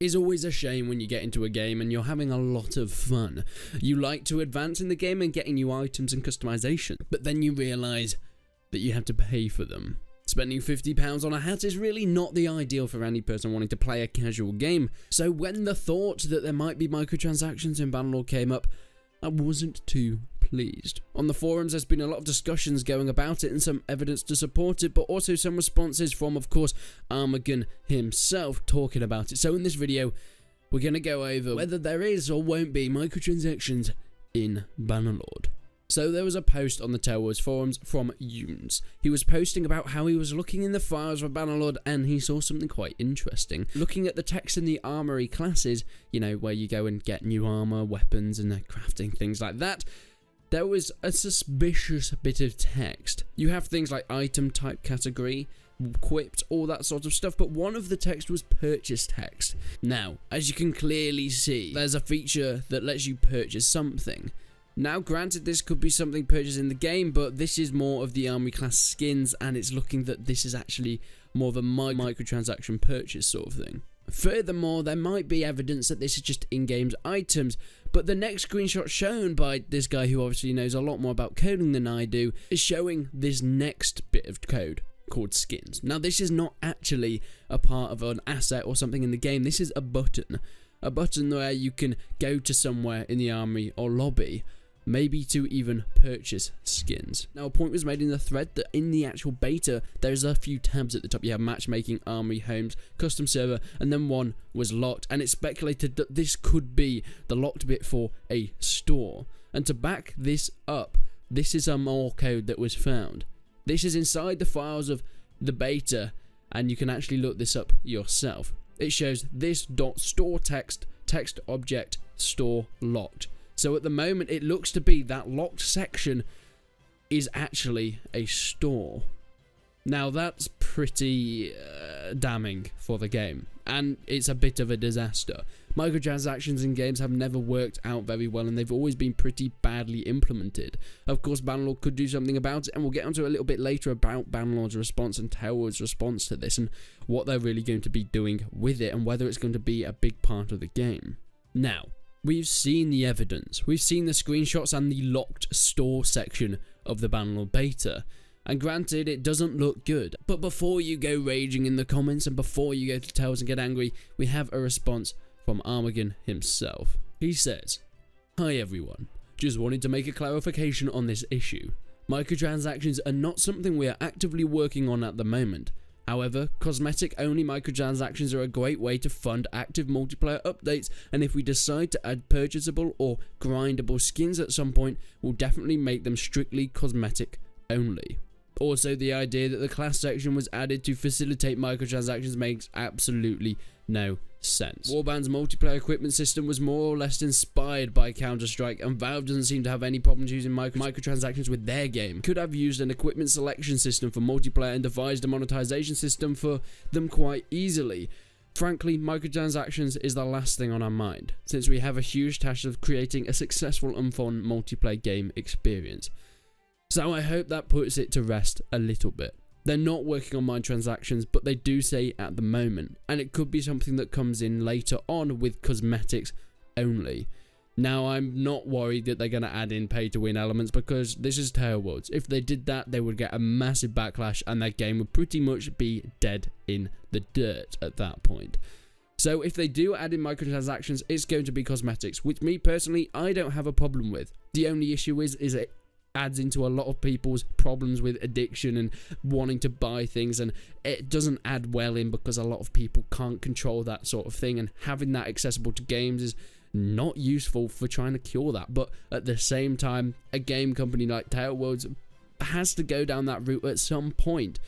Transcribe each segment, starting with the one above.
is always a shame when you get into a game and you're having a lot of fun. You like to advance in the game and getting new items and customization, but then you realise that you have to pay for them. Spending £50 on a hat is really not the ideal for any person wanting to play a casual game, so when the thought that there might be microtransactions in Bannerlord came up, I wasn't too pleased. On the forums there's been a lot of discussions going about it and some evidence to support it, but also some responses from, of course, Armageddon himself talking about it. So in this video, we're going to go over whether there is or won't be microtransactions in Bannerlord. So there was a post on the taleworlds forums from Younes. He was posting about how he was looking in the files for Bannerlord and he saw something quite interesting. Looking at the text in the armory classes, you know, where you go and get new armor, weapons and crafting, things like that, there was a suspicious bit of text. You have things like item type category, equipped, all that sort of stuff, but one of the text was purchase text. Now, as you can clearly see, there's a feature that lets you purchase something. Now, granted, this could be something purchased in the game, but this is more of the armory class skins, and it's looking that this is actually more of a microtransaction purchase sort of thing. Furthermore, there might be evidence that this is just in-game items, but the next screenshot shown by this guy, who obviously knows a lot more about coding than I do, is showing this next bit of code called skins. Now, this is not actually a part of an asset or something in the game. This is a button where you can go to somewhere in the armory or lobby, maybe to even purchase skins. Now, a point was made in the thread that in the actual beta, there's a few tabs at the top. You have matchmaking, armory, homes, custom server, and then one was locked, and it's speculated that this could be the locked bit for a store. And to back this up, this is some more code that was found. This is inside the files of the beta, and you can actually look this up yourself. It shows this .store text object store locked. So at the moment, it looks to be that locked section is actually a store. Now, that's pretty damning for the game, and it's a bit of a disaster. Microtransactions in games have never worked out very well, and they've always been pretty badly implemented. Of course, Bannerlord could do something about it, and we'll get onto a little bit later about Bannerlord's response and taleworlds' response to this, and what they're really going to be doing with it, and whether it's going to be a big part of the game. Now, we've seen the evidence. We've seen the screenshots and the locked store section of the Bannerlord beta. And granted, it doesn't look good. But before you go raging in the comments and before you go to Tales and get angry, we have a response from Armageddon himself. He says, "Hi everyone, just wanted to make a clarification on this issue. Microtransactions are not something we are actively working on at the moment. However, cosmetic-only microtransactions are a great way to fund active multiplayer updates, and if we decide to add purchasable or grindable skins at some point, we'll definitely make them strictly cosmetic only. Also, the idea that the class section was added to facilitate microtransactions makes absolutely no sense. Warband's multiplayer equipment system was more or less inspired by Counter-Strike, and Valve doesn't seem to have any problems using microtransactions with their game. Could have used an equipment selection system for multiplayer and devised a monetization system for them quite easily. Frankly, microtransactions is the last thing on our mind, since we have a huge task of creating a successful and fun multiplayer game experience. So I hope that puts it to rest a little bit. They're not working on microtransactions, but they do say at the moment, and it could be something that comes in later on with cosmetics only. Now, I'm not worried that they're going to add in pay-to-win elements, because this is taleworlds. If they did that, they would get a massive backlash, and their game would pretty much be dead in the dirt at that point. So if they do add in microtransactions, it's going to be cosmetics, which me personally, I don't have a problem with. The only issue is it adds into a lot of people's problems with addiction and wanting to buy things, and it doesn't add well in because a lot of people can't control that sort of thing, and having that accessible to games is not useful for trying to cure that. But at the same time, a game company like taleworlds has to go down that route at some point,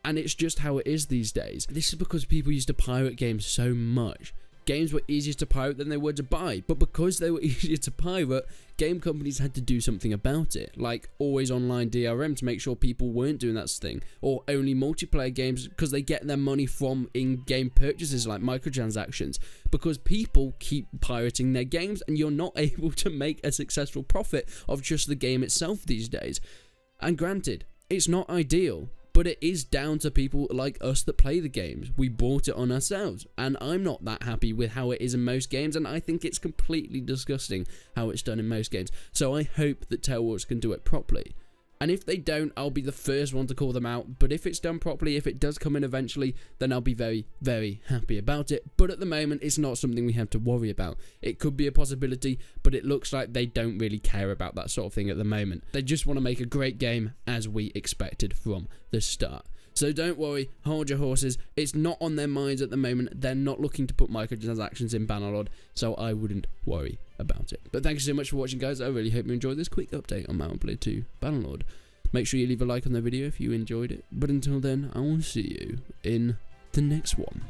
and it's just how it is these days. This is because people used to pirate games so much. Games were easier to pirate than they were to buy, but because they were easier to pirate, game companies had to do something about it, like always online DRM to make sure people weren't doing that thing, or only multiplayer games because they get their money from in-game purchases like microtransactions, because people keep pirating their games and you're not able to make a successful profit of just the game itself these days. And granted, it's not ideal, but but it is down to people like us that play the games. We bought it on ourselves, and I'm not that happy with how it is in most games, and I think it's completely disgusting how it's done in most games. So I hope that taleworlds can do it properly. And if they don't, I'll be the first one to call them out. But if it's done properly, if it does come in eventually, then I'll be very, very happy about it. But at the moment, it's not something we have to worry about. It could be a possibility, but it looks like they don't really care about that sort of thing at the moment. They just want to make a great game as we expected from the start. So don't worry, hold your horses. It's not on their minds at the moment. They're not looking to put microtransactions in Bannerlord, so I wouldn't worry about it. But thank you so much for watching, guys. I really hope you enjoyed this quick update on Mount & Blade 2 Bannerlord. Make sure you leave a like on the video if you enjoyed it. But until then, I will see you in the next one.